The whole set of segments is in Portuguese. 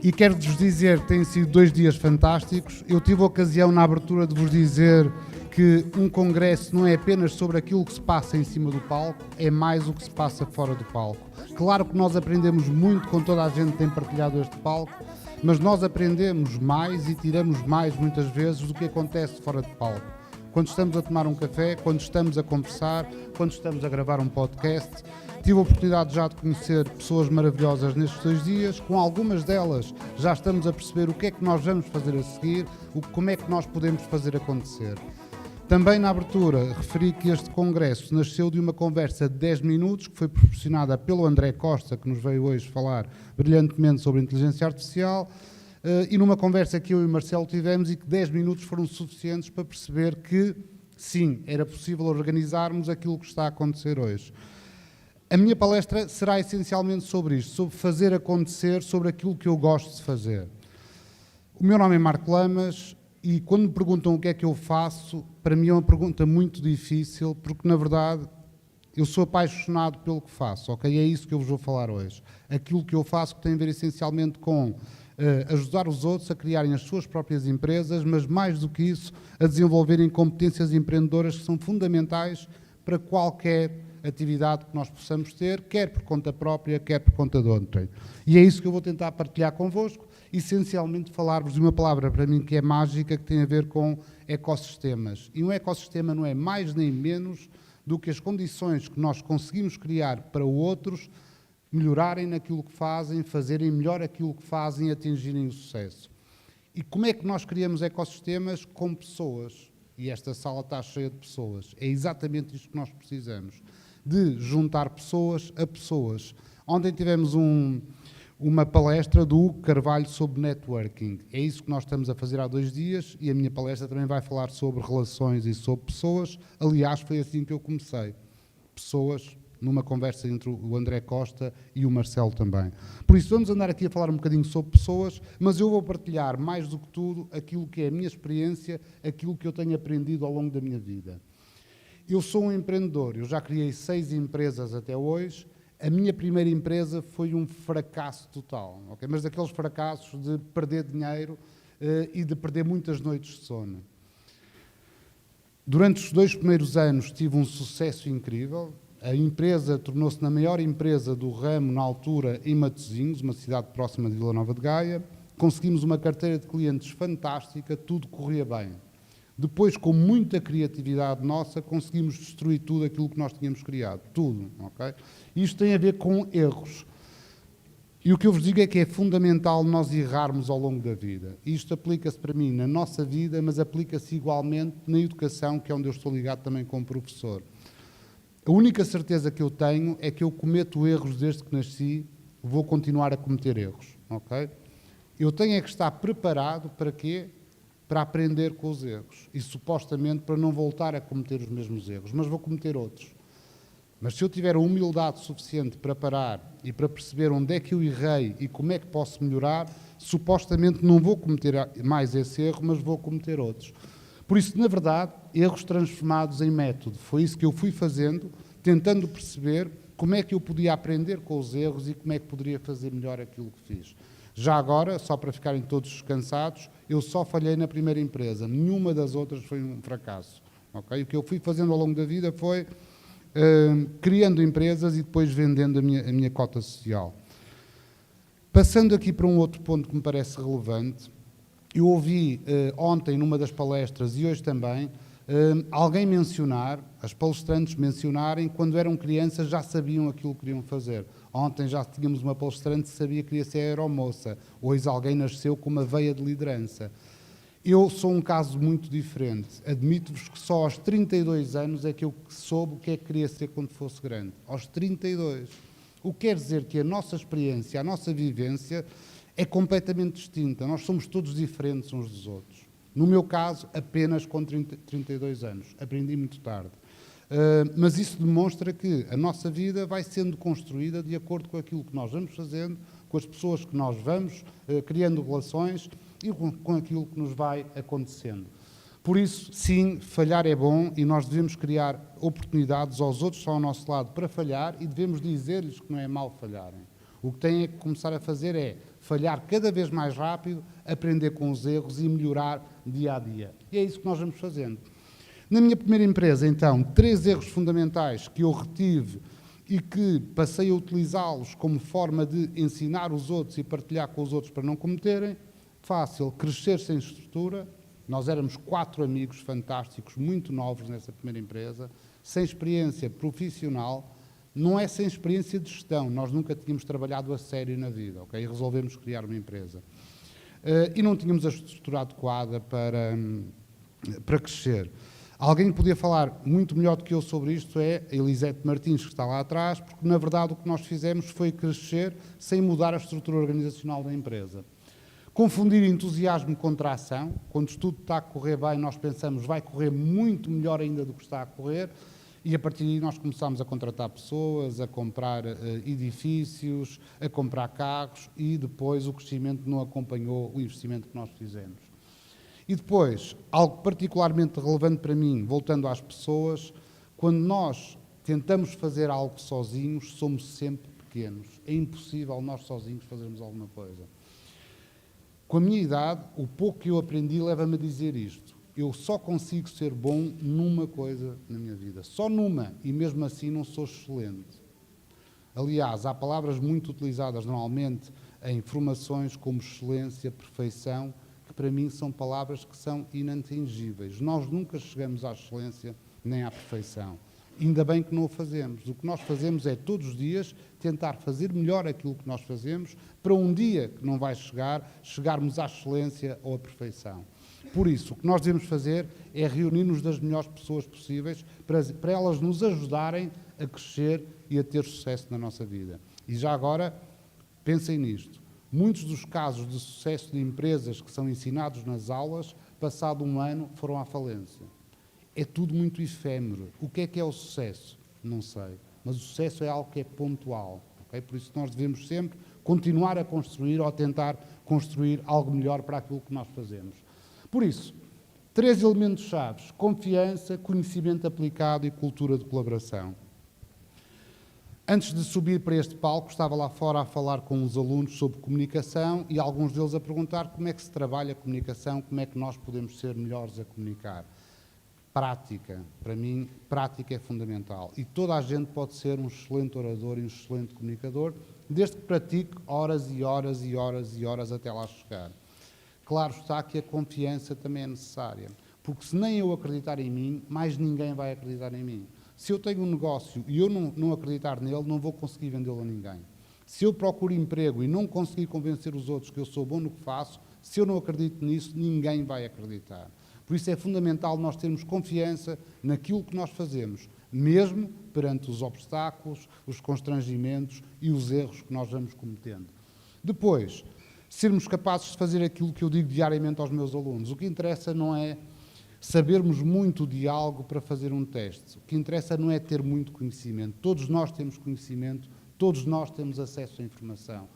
E quero-vos dizer que têm sido 2 dias fantásticos. Eu tive a ocasião na abertura de vos dizer que um congresso não é apenas sobre aquilo que se passa em cima do palco, é mais o que se passa fora do palco. Claro que nós aprendemos muito com toda a gente que tem partilhado este palco, mas nós aprendemos mais e tiramos mais muitas vezes do que acontece fora de palco. Quando estamos a tomar um café, quando estamos a conversar, quando estamos a gravar um podcast. Tive a oportunidade já de conhecer pessoas maravilhosas nestes 2 dias. Com algumas delas já estamos a perceber o que é que nós vamos fazer a seguir, como é que nós podemos fazer acontecer. Também na abertura referi que este congresso nasceu de uma conversa de 10 minutos que foi proporcionada pelo André Costa, que nos veio hoje falar brilhantemente sobre inteligência artificial, e numa conversa que eu e o Marcelo tivemos e que 10 minutos foram suficientes para perceber que, sim, era possível organizarmos aquilo que está a acontecer hoje. A minha palestra será essencialmente sobre isto, sobre fazer acontecer, sobre aquilo que eu gosto de fazer. O meu nome é Marco Lamas e quando me perguntam o que é que eu faço, para mim é uma pergunta muito difícil, porque na verdade eu sou apaixonado pelo que faço, ok? É isso que eu vos vou falar hoje. Aquilo que eu faço que tem a ver essencialmente com ajudar os outros a criarem as suas próprias empresas, mas mais do que isso, a desenvolverem competências empreendedoras que são fundamentais para qualquer atividade que nós possamos ter, quer por conta própria, quer por conta de outrem. E é isso que eu vou tentar partilhar convosco, essencialmente falar-vos de uma palavra para mim que é mágica, que tem a ver com ecossistemas. E um ecossistema não é mais nem menos do que as condições que nós conseguimos criar para outros melhorarem naquilo que fazem, fazerem melhor aquilo que fazem e atingirem o sucesso. E como é que nós criamos ecossistemas? Com pessoas. E esta sala está cheia de pessoas. É exatamente isto que nós precisamos. De juntar pessoas a pessoas. Ontem tivemos uma palestra do Hugo Carvalho sobre networking. É isso que nós estamos a fazer há 2 dias e a minha palestra também vai falar sobre relações e sobre pessoas. Aliás, foi assim que eu comecei. Pessoas, numa conversa entre o André Costa e o Marcelo também. Por isso, vamos andar aqui a falar um bocadinho sobre pessoas, mas eu vou partilhar, mais do que tudo, aquilo que é a minha experiência, aquilo que eu tenho aprendido ao longo da minha vida. Eu sou um empreendedor, eu já criei 6 empresas até hoje. A minha primeira empresa foi um fracasso total, okay? Mas daqueles fracassos de perder dinheiro e de perder muitas noites de sono. Durante os 2 primeiros anos tive um sucesso incrível. A empresa tornou-se na maior empresa do ramo na altura em Matosinhos, uma cidade próxima de Vila Nova de Gaia. Conseguimos uma carteira de clientes fantástica, tudo corria bem. Depois, com muita criatividade nossa, conseguimos destruir tudo aquilo que nós tínhamos criado. Tudo, ok? Isto tem a ver com erros. E o que eu vos digo é que é fundamental nós errarmos ao longo da vida. Isto aplica-se para mim na nossa vida, mas aplica-se igualmente na educação, que é onde eu estou ligado também como professor. A única certeza que eu tenho é que eu cometo erros desde que nasci, vou continuar a cometer erros, ok? Eu tenho é que estar preparado para quê? Para aprender com os erros e supostamente para não voltar a cometer os mesmos erros, mas vou cometer outros. Mas se eu tiver a humildade suficiente para parar e para perceber onde é que eu errei e como é que posso melhorar, supostamente não vou cometer mais esse erro, mas vou cometer outros. Por isso, na verdade, erros transformados em método. Foi isso que eu fui fazendo, tentando perceber como é que eu podia aprender com os erros e como é que poderia fazer melhor aquilo que fiz. Já agora, só para ficarem todos descansados, eu só falhei na primeira empresa. Nenhuma das outras foi um fracasso. Okay? O que eu fui fazendo ao longo da vida foi criando empresas e depois vendendo a minha cota social. Passando aqui para um outro ponto que me parece relevante, eu ouvi ontem numa das palestras e hoje também, alguém mencionar, as palestrantes mencionarem, quando eram crianças já sabiam aquilo que queriam fazer. Ontem já tínhamos uma palestrante que sabia que queria ser aeromoça. Hoje alguém nasceu com uma veia de liderança. Eu sou um caso muito diferente. Admito-vos que só aos 32 anos é que eu soube o que é que queria ser quando fosse grande. Aos 32. O que quer dizer que a nossa experiência, a nossa vivência é completamente distinta. Nós somos todos diferentes uns dos outros. No meu caso, apenas com 32 anos. Aprendi muito tarde. Mas isso demonstra que a nossa vida vai sendo construída de acordo com aquilo que nós vamos fazendo, com as pessoas que nós vamos criando relações e com aquilo que nos vai acontecendo. Por isso, sim, falhar é bom e nós devemos criar oportunidades aos outros que estão ao nosso lado para falhar e devemos dizer-lhes que não é mau falharem. O que têm é que começar a fazer é falhar cada vez mais rápido, aprender com os erros e melhorar dia a dia. E é isso que nós vamos fazendo. Na minha primeira empresa, então, 3 erros fundamentais que eu retive e que passei a utilizá-los como forma de ensinar os outros e partilhar com os outros para não cometerem. Fácil, crescer sem estrutura. Nós éramos 4 amigos fantásticos, muito novos nessa primeira empresa, sem experiência profissional, não é sem experiência de gestão, nós nunca tínhamos trabalhado a sério na vida, ok? E resolvemos criar uma empresa. E não tínhamos a estrutura adequada para crescer. Alguém que podia falar muito melhor do que eu sobre isto é a Elisete Martins, que está lá atrás, porque, na verdade, o que nós fizemos foi crescer sem mudar a estrutura organizacional da empresa. Confundir entusiasmo com tração. Quando tudo está a correr bem, nós pensamos vai correr muito melhor ainda do que está a correr, e a partir daí nós começámos a contratar pessoas, a comprar edifícios, a comprar carros, e depois o crescimento não acompanhou o investimento que nós fizemos. E depois, algo particularmente relevante para mim, voltando às pessoas, quando nós tentamos fazer algo sozinhos, somos sempre pequenos. É impossível nós sozinhos fazermos alguma coisa. Com a minha idade, o pouco que eu aprendi leva-me a dizer isto. Eu só consigo ser bom numa coisa na minha vida. Só numa, e mesmo assim não sou excelente. Aliás, há palavras muito utilizadas normalmente em formações como excelência, perfeição, que para mim são palavras que são inatingíveis. Nós nunca chegamos à excelência nem à perfeição. Ainda bem que não o fazemos. O que nós fazemos é, todos os dias, tentar fazer melhor aquilo que nós fazemos, para um dia que não vai chegar, chegarmos à excelência ou à perfeição. Por isso, o que nós devemos fazer é reunir-nos das melhores pessoas possíveis para elas nos ajudarem a crescer e a ter sucesso na nossa vida. E já agora, pensem nisto. Muitos dos casos de sucesso de empresas que são ensinados nas aulas, passado um ano, foram à falência. É tudo muito efêmero. O que é o sucesso? Não sei. Mas o sucesso é algo que é pontual. Okay? Por isso nós devemos sempre continuar a construir ou tentar construir algo melhor para aquilo que nós fazemos. Por isso, 3 elementos chaves: confiança, conhecimento aplicado e cultura de colaboração. Antes de subir para este palco, estava lá fora a falar com os alunos sobre comunicação e alguns deles a perguntar como é que se trabalha a comunicação, como é que nós podemos ser melhores a comunicar. Prática. Para mim, prática é fundamental. E toda a gente pode ser um excelente orador e um excelente comunicador, desde que pratique horas e horas e horas e horas até lá chegar. Claro está que a confiança também é necessária, porque se nem eu acreditar em mim, mais ninguém vai acreditar em mim. Se eu tenho um negócio e eu não acreditar nele, não vou conseguir vendê-lo a ninguém. Se eu procuro emprego e não conseguir convencer os outros que eu sou bom no que faço, se eu não acredito nisso, ninguém vai acreditar. Por isso é fundamental nós termos confiança naquilo que nós fazemos, mesmo perante os obstáculos, os constrangimentos e os erros que nós vamos cometendo. Depois, sermos capazes de fazer aquilo que eu digo diariamente aos meus alunos. O que interessa não é sabermos muito de algo para fazer um teste. O que interessa não é ter muito conhecimento. Todos nós temos conhecimento, todos nós temos acesso à informação.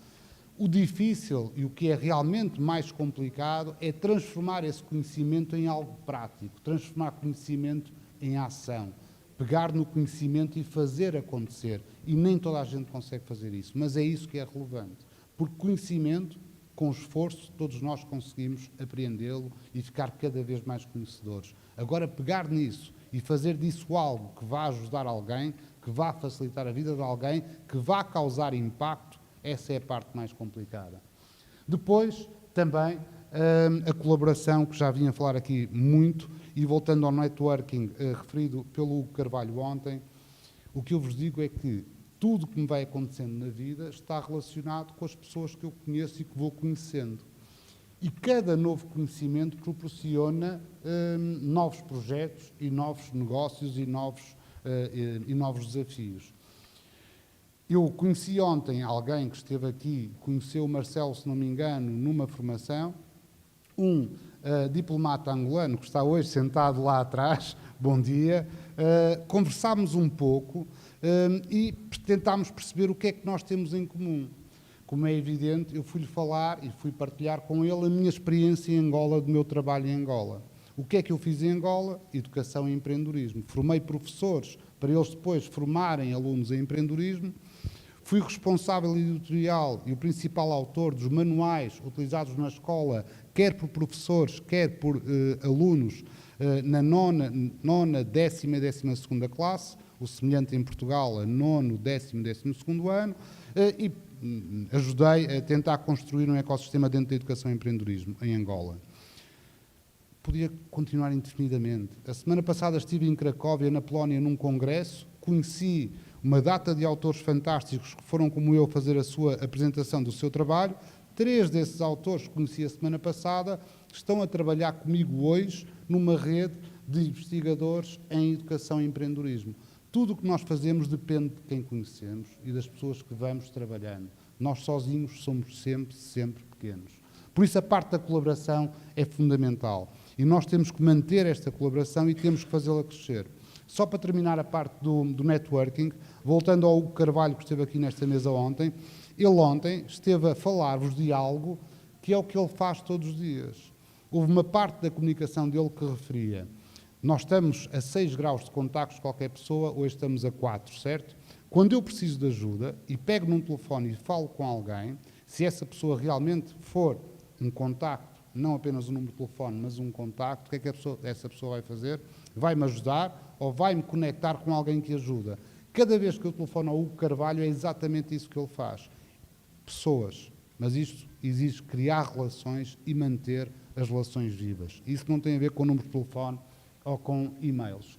O difícil e o que é realmente mais complicado é transformar esse conhecimento em algo prático, transformar conhecimento em ação, pegar no conhecimento e fazer acontecer. E nem toda a gente consegue fazer isso, mas é isso que é relevante. Porque conhecimento, com esforço, todos nós conseguimos apreendê-lo e ficar cada vez mais conhecedores. Agora, pegar nisso e fazer disso algo que vá ajudar alguém, que vá facilitar a vida de alguém, que vá causar impacto, essa é a parte mais complicada. Depois, também, a colaboração, que já vinha a falar aqui muito, e voltando ao networking referido pelo Hugo Carvalho ontem, o que eu vos digo é que tudo o que me vai acontecendo na vida está relacionado com as pessoas que eu conheço e que vou conhecendo. E cada novo conhecimento proporciona novos projetos e novos negócios e novos desafios. Eu conheci ontem alguém que esteve aqui, conheceu o Marcelo, se não me engano, numa formação, um diplomata angolano que está hoje sentado lá atrás, bom dia, conversámos um pouco e tentámos perceber o que é que nós temos em comum. Como é evidente, eu fui-lhe falar e fui partilhar com ele a minha experiência em Angola, do meu trabalho em Angola. O que é que eu fiz em Angola? Educação e empreendedorismo. Formei professores para eles depois formarem alunos em empreendedorismo. Fui responsável editorial e o principal autor dos manuais utilizados na escola, quer por professores, quer por alunos, na nona, décima e 12ª classe, o semelhante em Portugal, a nono, décimo e 12º ano, e ajudei a tentar construir um ecossistema dentro da educação e empreendedorismo em Angola. Podia continuar indefinidamente. A semana passada estive em Cracóvia, na Polónia, num congresso, conheci uma data de autores fantásticos que foram, como eu, fazer a sua apresentação do seu trabalho. 3 desses autores que conheci a semana passada estão a trabalhar comigo hoje numa rede de investigadores em educação e empreendedorismo. Tudo o que nós fazemos depende de quem conhecemos e das pessoas que vamos trabalhando. Nós sozinhos somos sempre pequenos. Por isso a parte da colaboração é fundamental. E nós temos que manter esta colaboração e temos que fazê-la crescer. Só para terminar a parte do networking, voltando ao Hugo Carvalho, que esteve aqui nesta mesa ontem, ele ontem esteve a falar-vos de algo que é o que ele faz todos os dias. Houve uma parte da comunicação dele que referia: nós estamos a 6 graus de contactos de qualquer pessoa, hoje estamos a 4, certo? Quando eu preciso de ajuda e pego num telefone e falo com alguém, se essa pessoa realmente for um contacto, não apenas um número de telefone, mas um contacto, o que é que essa pessoa vai fazer? Vai-me ajudar ou vai-me conectar com alguém que ajuda? Cada vez que eu telefono ao Hugo Carvalho é exatamente isso que ele faz. Pessoas. Mas isto exige criar relações e manter as relações vivas. Isso não tem a ver com o número de telefone ou com e-mails.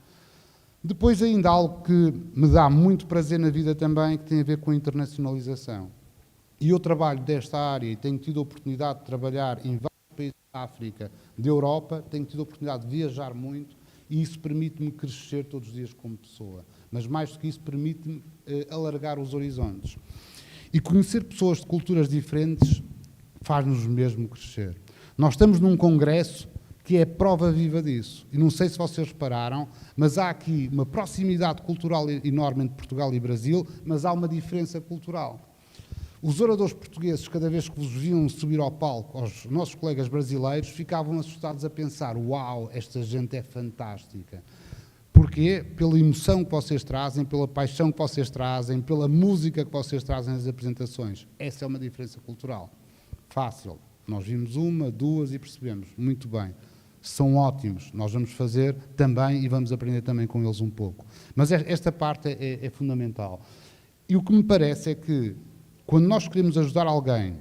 Depois ainda algo que me dá muito prazer na vida também, que tem a ver com a internacionalização. E eu trabalho desta área e tenho tido a oportunidade de trabalhar em vários países da África, da Europa, tenho tido a oportunidade de viajar muito e isso permite-me crescer todos os dias como pessoa. Mas mais do que isso, permite-me alargar os horizontes. E conhecer pessoas de culturas diferentes faz-nos mesmo crescer. Nós estamos num congresso que é prova viva disso. E não sei se vocês repararam, mas há aqui uma proximidade cultural enorme entre Portugal e Brasil, mas há uma diferença cultural. Os oradores portugueses, cada vez que vos viam subir ao palco, aos nossos colegas brasileiros, ficavam assustados a pensar: uau, esta gente é fantástica. Porquê? Pela emoção que vocês trazem, pela paixão que vocês trazem, pela música que vocês trazem nas apresentações. Essa é uma diferença cultural. Fácil. Nós vimos 1, 2 e percebemos. Muito bem. São ótimos. Nós vamos fazer também e vamos aprender também com eles um pouco. Mas esta parte é fundamental. E o que me parece é que, quando nós queremos ajudar alguém,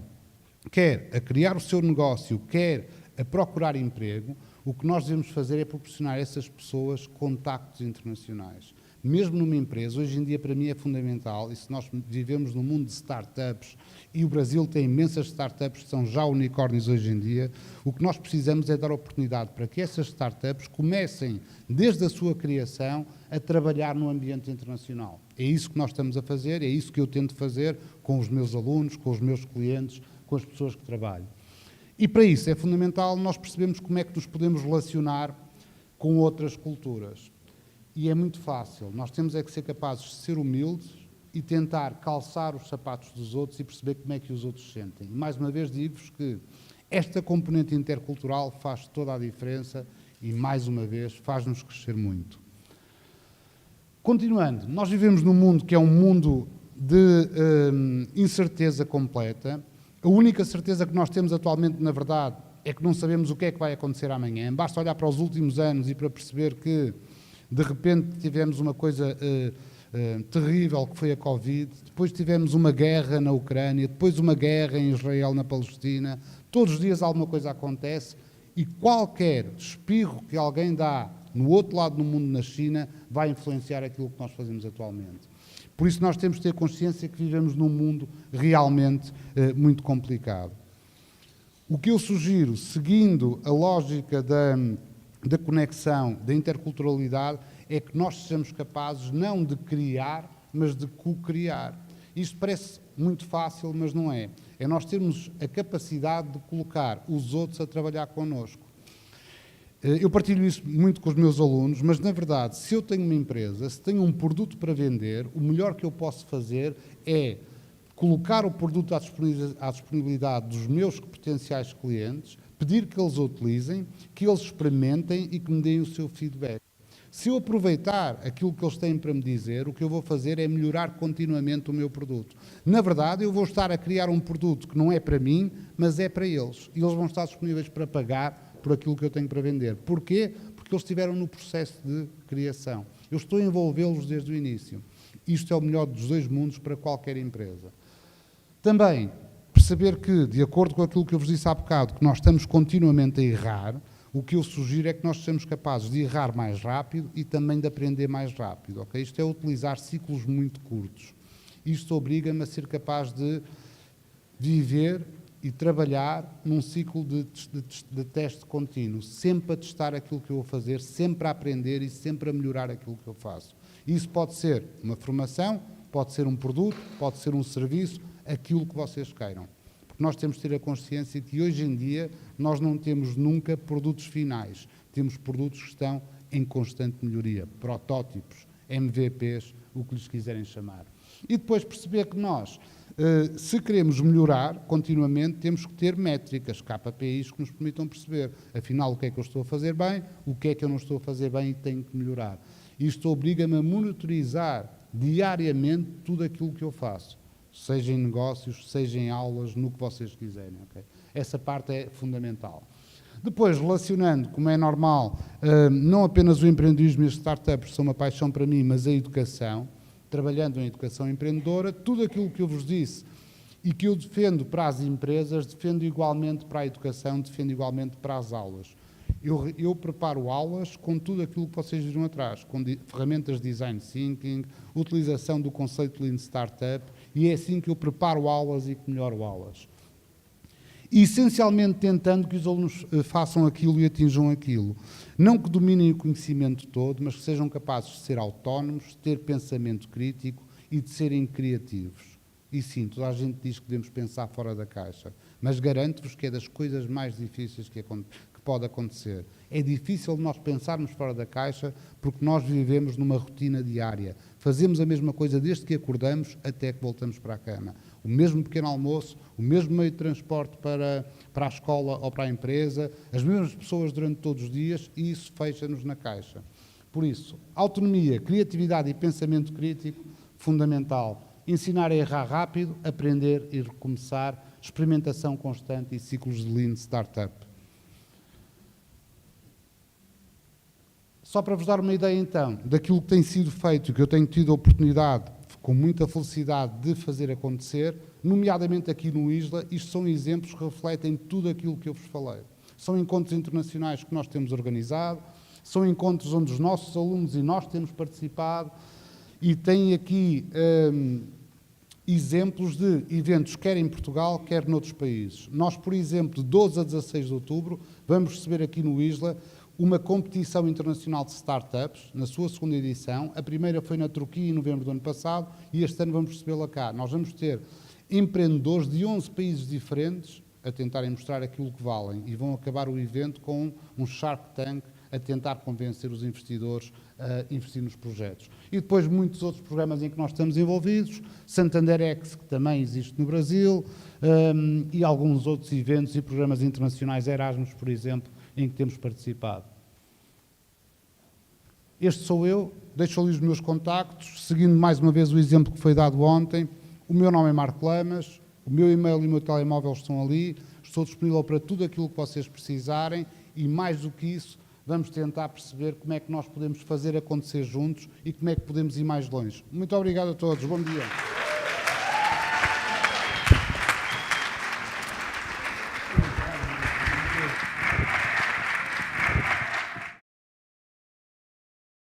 quer a criar o seu negócio, quer a procurar emprego, o que nós devemos fazer é proporcionar a essas pessoas contactos internacionais. Mesmo numa empresa, hoje em dia para mim é fundamental, e se nós vivemos num mundo de startups, e o Brasil tem imensas startups que são já unicórnios hoje em dia, o que nós precisamos é dar oportunidade para que essas startups comecem, desde a sua criação, a trabalhar no ambiente internacional. É isso que nós estamos a fazer, é isso que eu tento fazer com os meus alunos, com os meus clientes, com as pessoas que trabalho. E para isso é fundamental nós percebermos como é que nos podemos relacionar com outras culturas. E é muito fácil. Nós temos é que ser capazes de ser humildes e tentar calçar os sapatos dos outros e perceber como é que os outros sentem. E mais uma vez digo-vos que esta componente intercultural faz toda a diferença e, mais uma vez, faz-nos crescer muito. Continuando, nós vivemos num mundo que é um mundo de incerteza completa. A única certeza que nós temos atualmente, na verdade, é que não sabemos o que é que vai acontecer amanhã. Basta olhar para os últimos anos e para perceber que, de repente, tivemos uma coisa terrível que foi a Covid, depois tivemos uma guerra na Ucrânia, depois uma guerra em Israel, na Palestina. Todos os dias alguma coisa acontece e qualquer espirro que alguém dá no outro lado do mundo, na China, vai influenciar aquilo que nós fazemos atualmente. Por isso nós temos de ter consciência que vivemos num mundo realmente muito complicado. O que eu sugiro, seguindo a lógica da conexão, da interculturalidade, é que nós sejamos capazes não de criar, mas de co-criar. Isto parece muito fácil, mas não é. É nós termos a capacidade de colocar os outros a trabalhar connosco. Eu partilho isso muito com os meus alunos, mas, na verdade, se eu tenho uma empresa, se tenho um produto para vender, o melhor que eu posso fazer é colocar o produto à disponibilidade dos meus potenciais clientes, pedir que eles o utilizem, que eles experimentem e que me deem o seu feedback. Se eu aproveitar aquilo que eles têm para me dizer, o que eu vou fazer é melhorar continuamente o meu produto. Na verdade, eu vou estar a criar um produto que não é para mim, mas é para eles. E eles vão estar disponíveis para pagar por aquilo que eu tenho para vender. Porquê? Porque eles estiveram no processo de criação. Eu estou a envolvê-los desde o início. Isto é o melhor dos dois mundos para qualquer empresa. Também, perceber que, de acordo com aquilo que eu vos disse há bocado, que nós estamos continuamente a errar, o que eu sugiro é que nós sejamos capazes de errar mais rápido e também de aprender mais rápido. Okay? Isto é utilizar ciclos muito curtos. Isto obriga-me a ser capaz de viver e trabalhar num ciclo de teste contínuo, sempre a testar aquilo que eu vou fazer, sempre a aprender e sempre a melhorar aquilo que eu faço. Isso pode ser uma formação, pode ser um produto, pode ser um serviço, aquilo que vocês queiram. Porque nós temos de ter a consciência que hoje em dia nós não temos nunca produtos finais, temos produtos que estão em constante melhoria, protótipos, MVPs, o que lhes quiserem chamar. E depois perceber que nós, se queremos melhorar continuamente, temos que ter métricas, KPIs, que nos permitam perceber, afinal, o que é que eu estou a fazer bem, o que é que eu não estou a fazer bem e tenho que melhorar. Isto obriga-me a monitorizar diariamente tudo aquilo que eu faço, seja em negócios, seja em aulas, no que vocês quiserem. Okay? Essa parte é fundamental. Depois, relacionando, como é normal, não apenas o empreendedorismo e as startups são uma paixão para mim, mas a educação, trabalhando em educação empreendedora, tudo aquilo que eu vos disse e que eu defendo para as empresas, defendo igualmente para a educação, defendo igualmente para as aulas. Eu preparo aulas com tudo aquilo que vocês viram atrás, com ferramentas de design thinking, utilização do conceito de Lean Startup, e é assim que eu preparo aulas e que melhoro aulas. E, essencialmente tentando que os alunos façam aquilo e atinjam aquilo. Não que dominem o conhecimento todo, mas que sejam capazes de ser autónomos, de ter pensamento crítico e de serem criativos. E sim, toda a gente diz que devemos pensar fora da caixa, mas garanto-vos que é das coisas mais difíceis que pode acontecer. É difícil nós pensarmos fora da caixa porque nós vivemos numa rotina diária. Fazemos a mesma coisa desde que acordamos até que voltamos para a cama. O mesmo pequeno almoço, o mesmo meio de transporte para a escola ou para a empresa, as mesmas pessoas durante todos os dias, e isso fecha-nos na caixa. Por isso, autonomia, criatividade e pensamento crítico, fundamental. Ensinar a errar rápido, aprender e recomeçar, experimentação constante e ciclos de Lean Startup. Só para vos dar uma ideia, então, daquilo que tem sido feito e que eu tenho tido a oportunidade, com muita felicidade, de fazer acontecer, nomeadamente aqui no ISLA, isto são exemplos que refletem tudo aquilo que eu vos falei. São encontros internacionais que nós temos organizado, são encontros onde os nossos alunos e nós temos participado, e tem aqui exemplos de eventos quer em Portugal, quer noutros países. Nós, por exemplo, de 12 a 16 de outubro, vamos receber aqui no ISLA uma competição internacional de startups, na sua segunda edição. A primeira foi na Turquia em novembro do ano passado e este ano vamos recebê-la cá. Nós vamos ter empreendedores de 11 países diferentes a tentarem mostrar aquilo que valem e vão acabar o evento com um Shark Tank a tentar convencer os investidores a investir nos projetos. E depois muitos outros programas em que nós estamos envolvidos, Santander X, que também existe no Brasil, e alguns outros eventos e programas internacionais, Erasmus, por exemplo, em que temos participado. Este sou eu, deixo ali os meus contactos, seguindo mais uma vez o exemplo que foi dado ontem. O meu nome é Marco Lamas, o meu e-mail e o meu telemóvel estão ali, estou disponível para tudo aquilo que vocês precisarem e, mais do que isso, vamos tentar perceber como é que nós podemos fazer acontecer juntos e como é que podemos ir mais longe. Muito obrigado a todos, bom dia.